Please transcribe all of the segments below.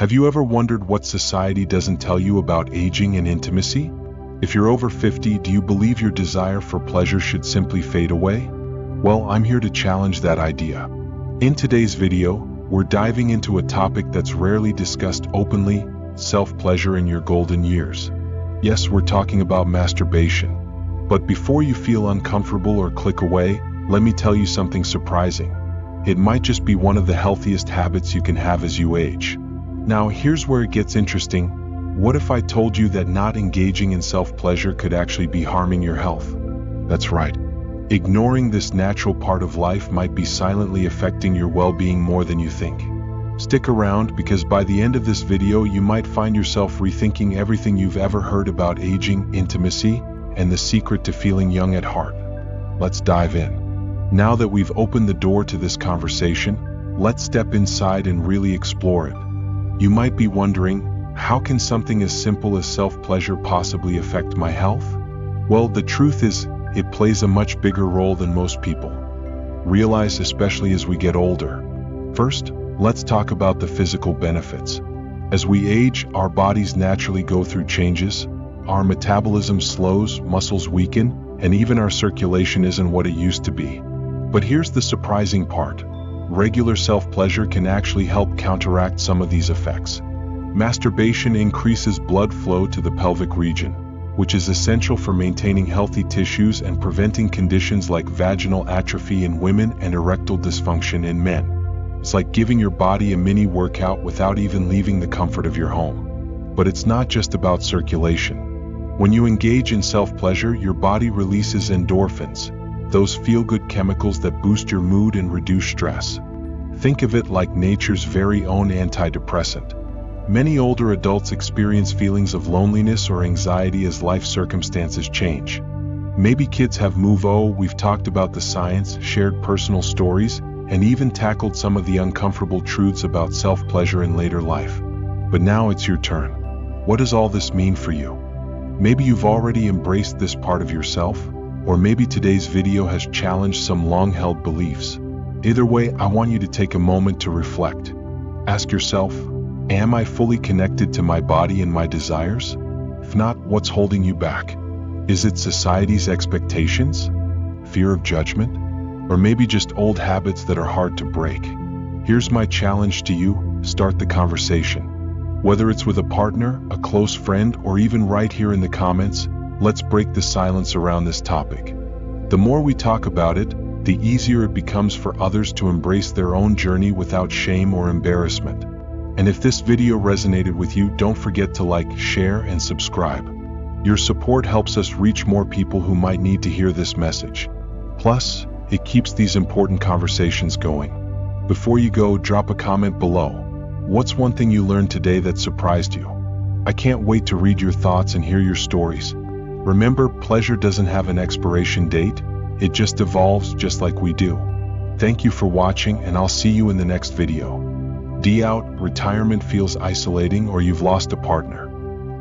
Have you ever wondered what society doesn't tell you about aging and intimacy? If you're over 50, do you believe your desire for pleasure should simply fade away? Well, I'm here to challenge that idea. In today's video, we're diving into a topic that's rarely discussed openly: self-pleasure in your golden years. Yes, we're talking about masturbation. But before you feel uncomfortable or click away, let me tell you something surprising. It might just be one of the healthiest habits you can have as you age. Now, here's where it gets interesting. What if I told you that not engaging in self-pleasure could actually be harming your health? That's right. Ignoring this natural part of life might be silently affecting your well-being more than you think. Stick around, because by the end of this video you might find yourself rethinking everything you've ever heard about aging, intimacy, and the secret to feeling young at heart. Let's dive in. Now that we've opened the door to this conversation, let's step inside and really explore it. You might be wondering, how can something as simple as self-pleasure possibly affect my health? Well, the truth is, it plays a much bigger role than most people realize, especially as we get older. First, let's talk about the physical benefits. As we age, our bodies naturally go through changes. Our metabolism slows, muscles weaken, and even our circulation isn't what it used to be. But here's the surprising part. Regular self-pleasure can actually help counteract some of these effects. Masturbation increases blood flow to the pelvic region, which is essential for maintaining healthy tissues and preventing conditions like vaginal atrophy in women and erectile dysfunction in men. It's like giving your body a mini workout without even leaving the comfort of your home. But it's not just about circulation. When you engage in self-pleasure, your body releases endorphins, those feel-good chemicals that boost your mood and reduce stress. Think of it like nature's very own antidepressant. Many older adults experience feelings of loneliness or anxiety as life circumstances change. Maybe kids have we've talked about the science, shared personal stories, and even tackled some of the uncomfortable truths about self-pleasure in later life. But now it's your turn. What does all this mean for you? Maybe you've already embraced this part of yourself, or maybe today's video has challenged some long-held beliefs. Either way, I want you to take a moment to reflect. Ask yourself, am I fully connected to my body and my desires? If not, what's holding you back? Is it society's expectations? Fear of judgment? Or maybe just old habits that are hard to break? Here's my challenge to you: start the conversation. Whether it's with a partner, a close friend, or even right here in the comments, let's break the silence around this topic. The more we talk about it, the easier it becomes for others to embrace their own journey without shame or embarrassment. And if this video resonated with you, don't forget to like, share, and subscribe. Your support helps us reach more people who might need to hear this message. Plus, it keeps these important conversations going. Before you go, drop a comment below. What's one thing you learned today that surprised you? I can't wait to read your thoughts and hear your stories. Remember, pleasure doesn't have an expiration date. It just evolves, just like we do. Thank you for watching, and I'll see you in the next video. D out, retirement feels isolating, or you've lost a partner.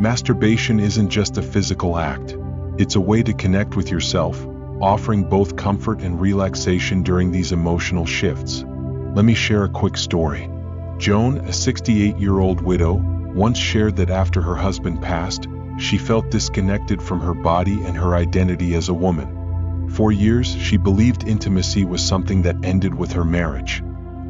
Masturbation isn't just a physical act. It's a way to connect with yourself, offering both comfort and relaxation during these emotional shifts. Let me share a quick story. Joan, a 68-year-old widow, once shared that after her husband passed, she felt disconnected from her body and her identity as a woman. For years, she believed intimacy was something that ended with her marriage.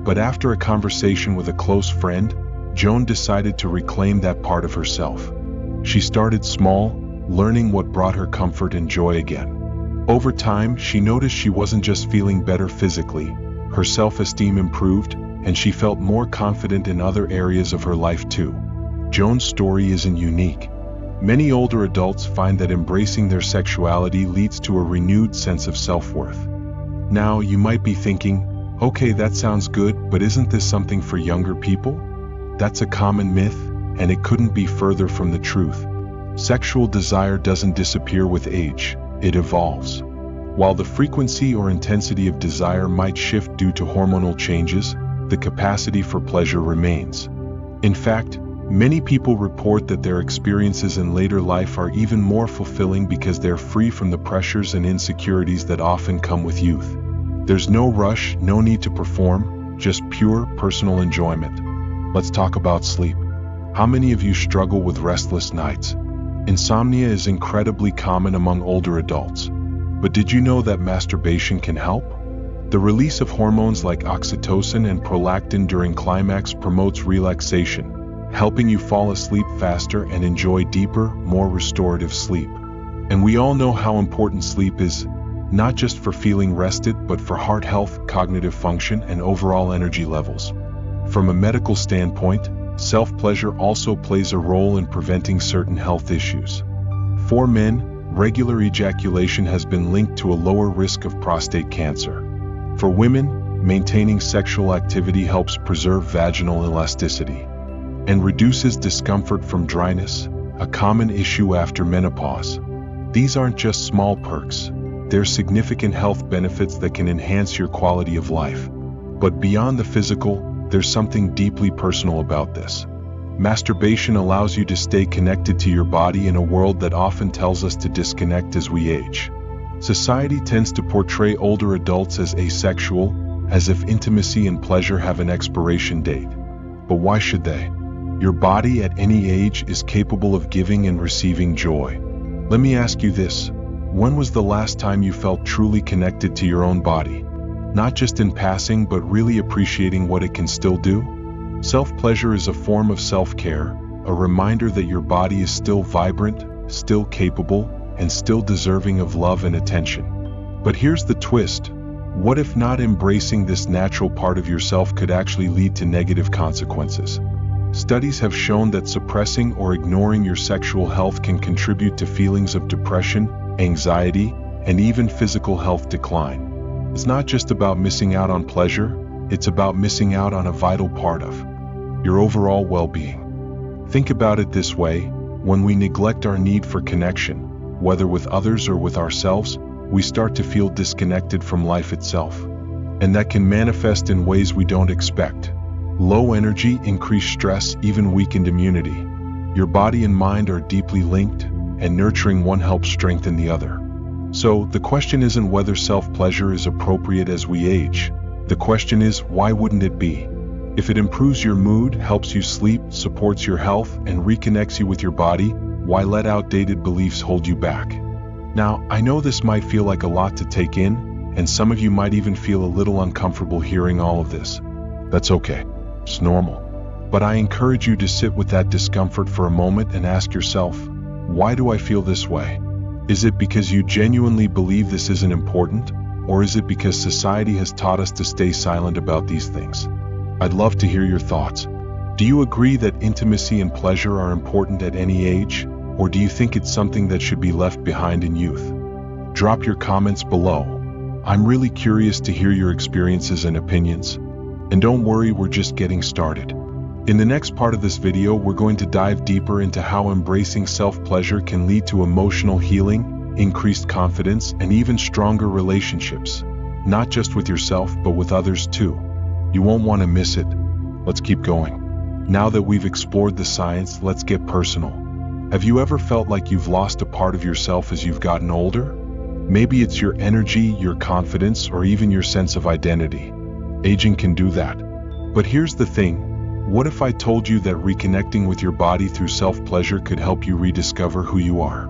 But after a conversation with a close friend, Joan decided to reclaim that part of herself. She started small, learning what brought her comfort and joy again. Over time, she noticed she wasn't just feeling better physically. Her self-esteem improved, and she felt more confident in other areas of her life too. Joan's story isn't unique. Many older adults find that embracing their sexuality leads to a renewed sense of self-worth. Now, you might be thinking, okay, that sounds good, but isn't this something for younger people? That's a common myth, and it couldn't be further from the truth. Sexual desire doesn't disappear with age, it evolves. While the frequency or intensity of desire might shift due to hormonal changes, the capacity for pleasure remains. In fact, many people report that their experiences in later life are even more fulfilling because they're free from the pressures and insecurities that often come with youth. There's no rush, no need to perform, just pure personal enjoyment. Let's talk about sleep. How many of you struggle with restless nights? Insomnia is incredibly common among older adults. But did you know that masturbation can help? The release of hormones like oxytocin and prolactin during climax promotes relaxation, helping you fall asleep faster and enjoy deeper, more restorative sleep. And we all know how important sleep is, not just for feeling rested, but for heart health, cognitive function, and overall energy levels. From a medical standpoint, self-pleasure also plays a role in preventing certain health issues. For men, regular ejaculation has been linked to a lower risk of prostate cancer. For women, maintaining sexual activity helps preserve vaginal elasticity and reduces discomfort from dryness, a common issue after menopause. These aren't just small perks, they're significant health benefits that can enhance your quality of life. But beyond the physical, there's something deeply personal about this. Masturbation allows you to stay connected to your body in a world that often tells us to disconnect as we age. Society tends to portray older adults as asexual, as if intimacy and pleasure have an expiration date. But why should they? Your body at any age is capable of giving and receiving joy. Let me ask you this: when was the last time you felt truly connected to your own body? Not just in passing, but really appreciating what it can still do? Self-pleasure is a form of self-care, a reminder that your body is still vibrant, still capable, and still deserving of love and attention. But here's the twist: what if not embracing this natural part of yourself could actually lead to negative consequences? Studies have shown that suppressing or ignoring your sexual health can contribute to feelings of depression, anxiety, and even physical health decline. It's not just about missing out on pleasure, it's about missing out on a vital part of your overall well-being. Think about it this way: when we neglect our need for connection, whether with others or with ourselves, we start to feel disconnected from life itself. And that can manifest in ways we don't expect. Low energy, increased stress, even weakened immunity. Your body and mind are deeply linked, and nurturing one helps strengthen the other. So, the question isn't whether self-pleasure is appropriate as we age. The question is, why wouldn't it be? If it improves your mood, helps you sleep, supports your health, and reconnects you with your body, why let outdated beliefs hold you back? Now, I know this might feel like a lot to take in, and some of you might even feel a little uncomfortable hearing all of this. That's okay. It's normal. But I encourage you to sit with that discomfort for a moment and ask yourself, why do I feel this way? Is it because you genuinely believe this isn't important, or is it because society has taught us to stay silent about these things? I'd love to hear your thoughts. Do you agree that intimacy and pleasure are important at any age, or do you think it's something that should be left behind in youth? Drop your comments below. I'm really curious to hear your experiences and opinions. And don't worry, we're just getting started. In the next part of this video, we're going to dive deeper into how embracing self-pleasure can lead to emotional healing, increased confidence, and even stronger relationships. Not just with yourself, but with others too. You won't want to miss it. Let's keep going. Now that we've explored the science, let's get personal. Have you ever felt like you've lost a part of yourself as you've gotten older? Maybe it's your energy, your confidence, or even your sense of identity. Aging can do that. But here's the thing. What if I told you that reconnecting with your body through self-pleasure could help you rediscover who you are?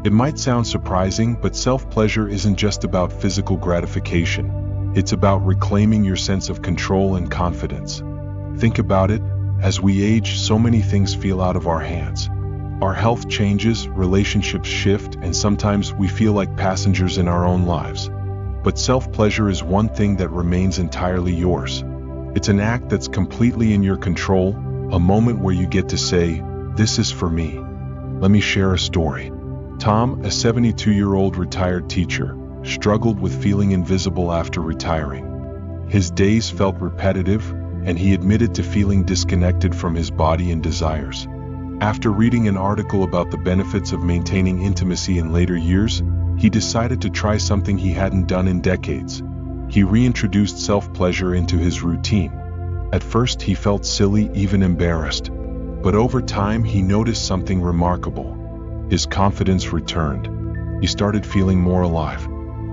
It might sound surprising, but self-pleasure isn't just about physical gratification. It's about reclaiming your sense of control and confidence. Think about it. As we age, so many things feel out of our hands. Our health changes, relationships shift, and sometimes we feel like passengers in our own lives. But self-pleasure is one thing that remains entirely yours. It's an act that's completely in your control, a moment where you get to say, "This is for me." Let me share a story. Tom, a 72-year-old retired teacher, struggled with feeling invisible after retiring. His days felt repetitive, and he admitted to feeling disconnected from his body and desires. After reading an article about the benefits of maintaining intimacy in later years, he decided to try something he hadn't done in decades. He reintroduced self-pleasure into his routine. At first, he felt silly, even embarrassed. But over time, he noticed something remarkable. His confidence returned. He started feeling more alive.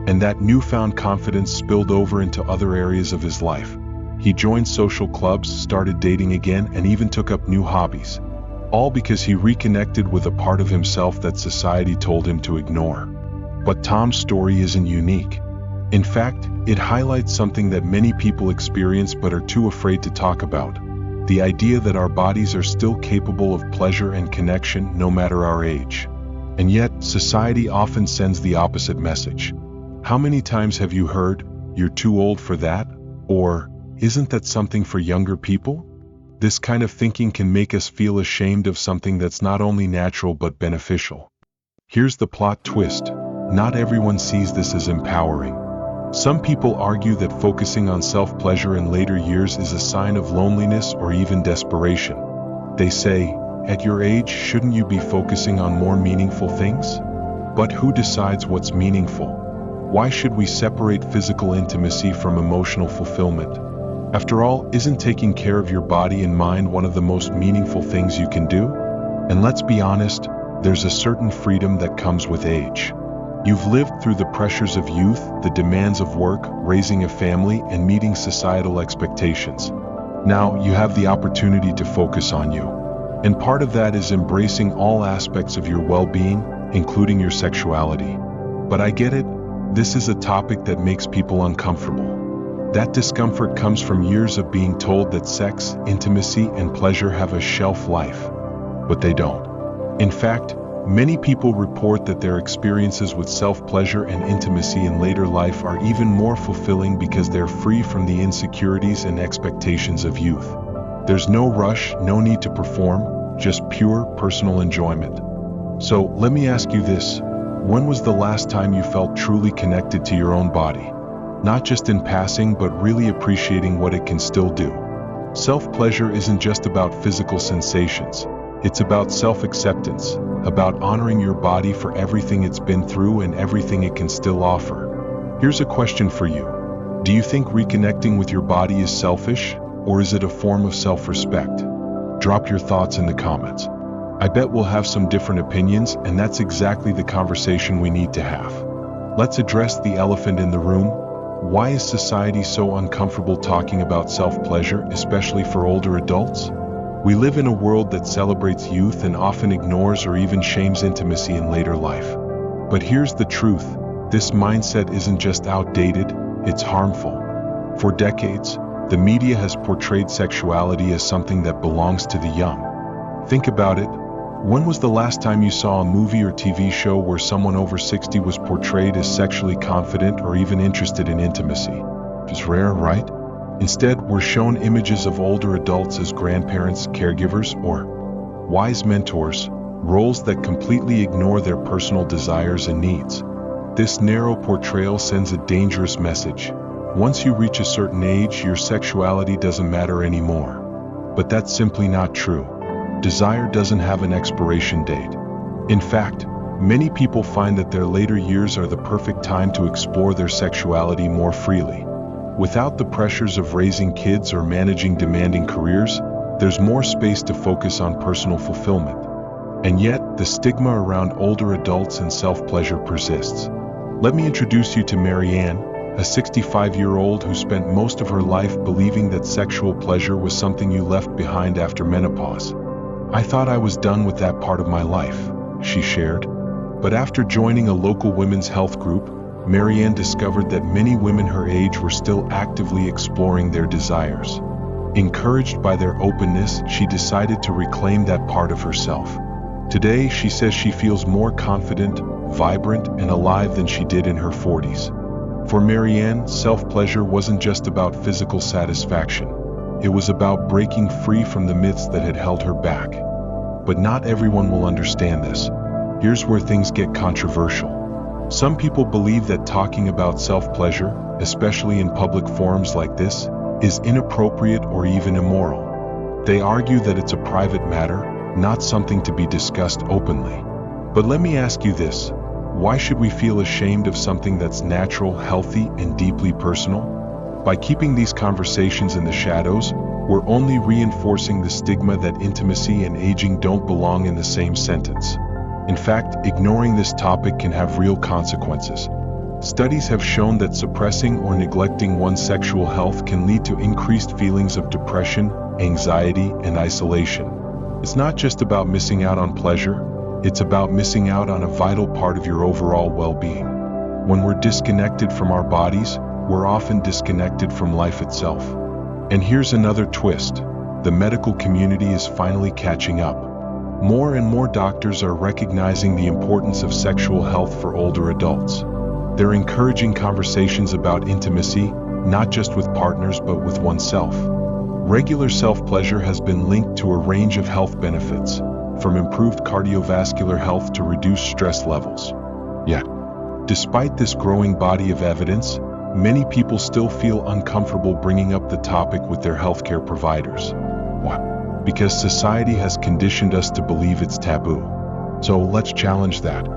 And that newfound confidence spilled over into other areas of his life. He joined social clubs, started dating again, and even took up new hobbies. all because he reconnected with a part of himself that society told him to ignore. But Tom's story isn't unique. In fact, it highlights something that many people experience but are too afraid to talk about: the idea that our bodies are still capable of pleasure and connection no matter our age. And yet, society often sends the opposite message. How many times have you heard, "You're too old for that," or "Isn't that something for younger people?" This kind of thinking can make us feel ashamed of something that's not only natural but beneficial. Here's the plot twist: not everyone sees this as empowering. Some people argue that focusing on self-pleasure in later years is a sign of loneliness or even desperation. They say, "At your age, shouldn't you be focusing on more meaningful things?" But who decides what's meaningful? Why should we separate physical intimacy from emotional fulfillment? After all, isn't taking care of your body and mind one of the most meaningful things you can do? And let's be honest, there's a certain freedom that comes with age. You've lived through the pressures of youth, the demands of work, raising a family, and meeting societal expectations. Now you have the opportunity to focus on you. And part of that is embracing all aspects of your well-being, including your sexuality. But I get it, this is a topic that makes people uncomfortable. That discomfort comes from years of being told that sex, intimacy, and pleasure have a shelf life. But they don't. In fact, many people report that their experiences with self-pleasure and intimacy in later life are even more fulfilling because they're free from the insecurities and expectations of youth. There's no rush, no need to perform, just pure personal enjoyment. So let me ask you this: when was the last time you felt truly connected to your own body? Not just in passing, but really appreciating what it can still do. Self-pleasure isn't just about physical sensations. It's about self-acceptance, about honoring your body for everything it's been through and everything it can still offer. Here's a question for you. Do you think reconnecting with your body is selfish, or is it a form of self-respect? Drop your thoughts in the comments. I bet we'll have some different opinions, and that's exactly the conversation we need to have. Let's address the elephant in the room. Why is society so uncomfortable talking about self-pleasure, especially for older adults? We live in a world that celebrates youth and often ignores or even shames intimacy in later life. But here's the truth: this mindset isn't just outdated, it's harmful. For decades, the media has portrayed sexuality as something that belongs to the young. Think about it. When was the last time you saw a movie or TV show where someone over 60 was portrayed as sexually confident or even interested in intimacy? It's rare, right? Instead, we're shown images of older adults as grandparents, caregivers, or wise mentors, roles that completely ignore their personal desires and needs. This narrow portrayal sends a dangerous message. Once you reach a certain age, your sexuality doesn't matter anymore. But that's simply not true. Desire doesn't have an expiration date. In fact, many people find that their later years are the perfect time to explore their sexuality more freely. Without the pressures of raising kids or managing demanding careers, there's more space to focus on personal fulfillment. And yet, the stigma around older adults and self-pleasure persists. Let me introduce you to Marianne, a 65-year-old who spent most of her life believing that sexual pleasure was something you left behind after menopause. "I thought I was done with that part of my life," she shared. But after joining a local women's health group, Marianne discovered that many women her age were still actively exploring their desires. Encouraged by their openness, she decided to reclaim that part of herself. Today, she says she feels more confident, vibrant, and alive than she did in her 40s. For Marianne, self-pleasure wasn't just about physical satisfaction. It was about breaking free from the myths that had held her back. But not everyone will understand this. Here's where things get controversial. Some people believe that talking about self-pleasure, especially in public forums like this, is inappropriate or even immoral. They argue that it's a private matter, not something to be discussed openly. But let me ask you this: why should we feel ashamed of something that's natural, healthy, and deeply personal? By keeping these conversations in the shadows, we're only reinforcing the stigma that intimacy and aging don't belong in the same sentence. In fact, ignoring this topic can have real consequences. Studies have shown that suppressing or neglecting one's sexual health can lead to increased feelings of depression, anxiety, and isolation. It's not just about missing out on pleasure, it's about missing out on a vital part of your overall well-being. When we're disconnected from our bodies, we're often disconnected from life itself. And here's another twist. The medical community is finally catching up. More and more doctors are recognizing the importance of sexual health for older adults. They're encouraging conversations about intimacy, not just with partners but with oneself. Regular self-pleasure has been linked to a range of health benefits, from improved cardiovascular health to reduced stress levels. Yet, despite this growing body of evidence, many people still feel uncomfortable bringing up the topic with their healthcare providers. Why? Because society has conditioned us to believe it's taboo. So let's challenge that.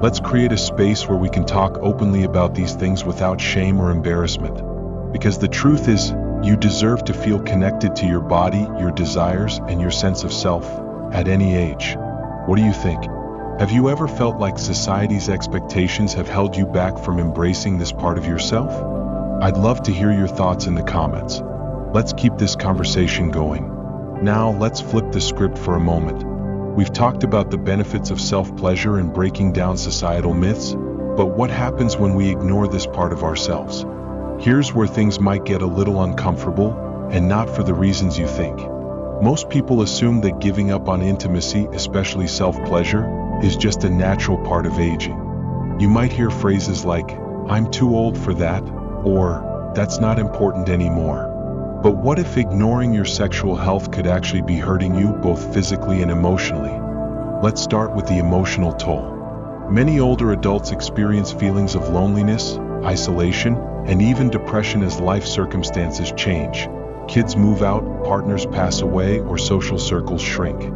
Let's create a space where we can talk openly about these things without shame or embarrassment. Because the truth is, you deserve to feel connected to your body, your desires, and your sense of self, at any age. What do you think? Have you ever felt like society's expectations have held you back from embracing this part of yourself? I'd love to hear your thoughts in the comments. Let's keep this conversation going. Now, let's flip the script for a moment. We've talked about the benefits of self-pleasure and breaking down societal myths, but what happens when we ignore this part of ourselves? Here's where things might get a little uncomfortable, and not for the reasons you think. Most people assume that giving up on intimacy, especially self-pleasure, is just a natural part of aging. You might hear phrases like, "I'm too old for that," or "that's not important anymore." But what if ignoring your sexual health could actually be hurting you both physically and emotionally? Let's start with the emotional toll. Many older adults experience feelings of loneliness, isolation, and even depression as life circumstances change. Kids move out, partners pass away, or social circles shrink.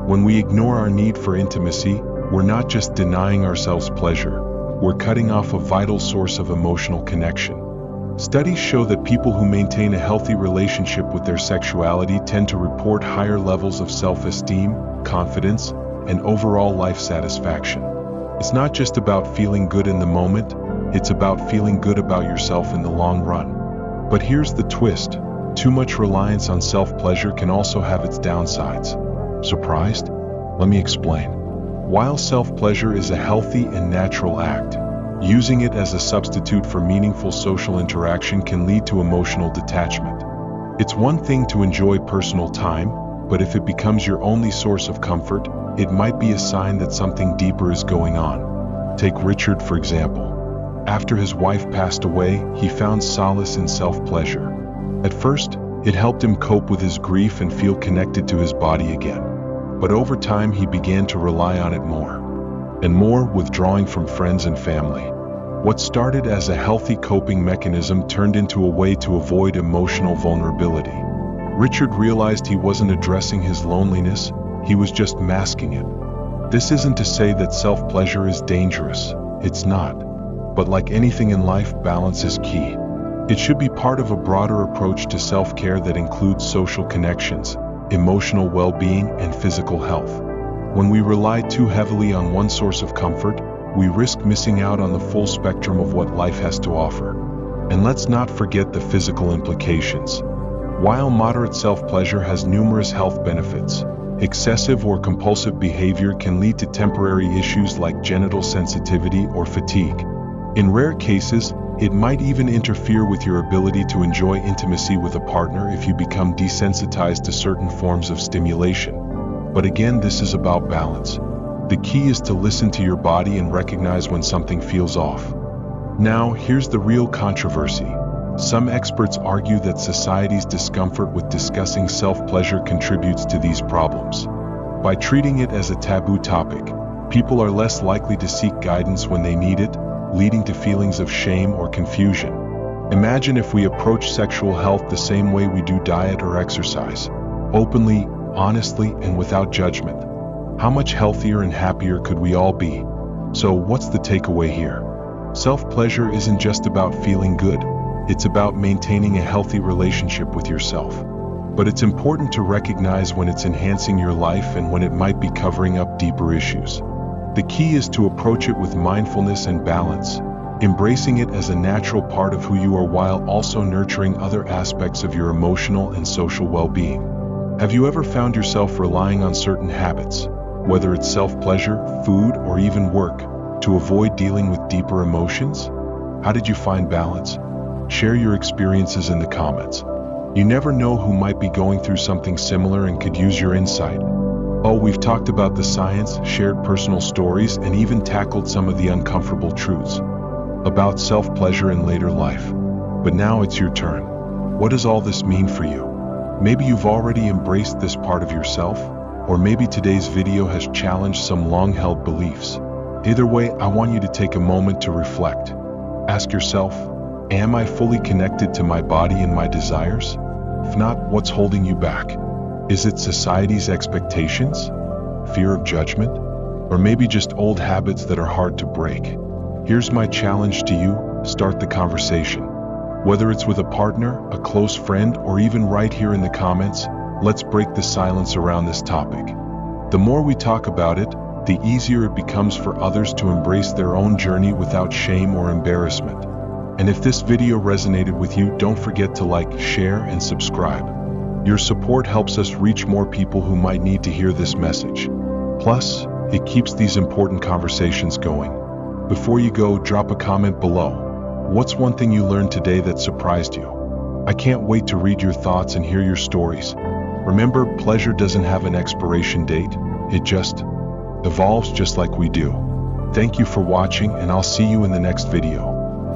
When we ignore our need for intimacy, we're not just denying ourselves pleasure, we're cutting off a vital source of emotional connection. Studies show that people who maintain a healthy relationship with their sexuality tend to report higher levels of self-esteem, confidence, and overall life satisfaction. It's not just about feeling good in the moment, it's about feeling good about yourself in the long run. But here's the twist. Too much reliance on self-pleasure can also have its downsides. Surprised? Let me explain. While self-pleasure is a healthy and natural act, using it as a substitute for meaningful social interaction can lead to emotional detachment. It's one thing to enjoy personal time, but if it becomes your only source of comfort, it might be a sign that something deeper is going on. Take Richard, for example. After his wife passed away, he found solace in self-pleasure. At first, it helped him cope with his grief and feel connected to his body again. But over time, he began to rely on it more and more, withdrawing from friends and family. What started as a healthy coping mechanism turned into a way to avoid emotional vulnerability. Richard realized he wasn't addressing his loneliness, he was just masking it. This isn't to say that self-pleasure is dangerous, it's not. But like anything in life, balance is key. It should be part of a broader approach to self-care that includes social connections, emotional well-being, and physical health. When we rely too heavily on one source of comfort, we risk missing out on the full spectrum of what life has to offer. And let's not forget the physical implications. While moderate self-pleasure has numerous health benefits, excessive or compulsive behavior can lead to temporary issues like genital sensitivity or fatigue. In rare cases, it might even interfere with your ability to enjoy intimacy with a partner if you become desensitized to certain forms of stimulation. But again, this is about balance. The key is to listen to your body and recognize when something feels off. Now, here's the real controversy. Some experts argue that society's discomfort with discussing self-pleasure contributes to these problems. By treating it as a taboo topic, people are less likely to seek guidance when they need it, leading to feelings of shame or confusion. Imagine if we approach sexual health the same way we do diet or exercise, openly, honestly, and without judgment. How much healthier and happier could we all be? So what's the takeaway here? Self-pleasure isn't just about feeling good, it's about maintaining a healthy relationship with yourself. But it's important to recognize when it's enhancing your life and when it might be covering up deeper issues. The key is to approach it with mindfulness and balance, embracing it as a natural part of who you are while also nurturing other aspects of your emotional and social well-being. Have you ever found yourself relying on certain habits, whether it's self-pleasure, food, or even work, to avoid dealing with deeper emotions? How did you find balance? Share your experiences in the comments. You never know who might be going through something similar and could use your insight. Oh, we've talked about the science, shared personal stories, and even tackled some of the uncomfortable truths about self-pleasure in later life. But now it's your turn. What does all this mean for you? Maybe you've already embraced this part of yourself, or maybe today's video has challenged some long-held beliefs. Either way, I want you to take a moment to reflect. Ask yourself, am I fully connected to my body and my desires? If not, what's holding you back? Is it society's expectations? Fear of judgment? Or maybe just old habits that are hard to break? Here's my challenge to you: start the conversation. Whether it's with a partner, a close friend, or even right here in the comments, let's break the silence around this topic. The more we talk about it, the easier it becomes for others to embrace their own journey without shame or embarrassment. And if this video resonated with you, don't forget to like, share, and subscribe. Your support helps us reach more people who might need to hear this message. Plus, it keeps these important conversations going. Before you go, drop a comment below. What's one thing you learned today that surprised you? I can't wait to read your thoughts and hear your stories. Remember, pleasure doesn't have an expiration date. It just evolves just like we do. Thank you for watching, and I'll see you in the next video.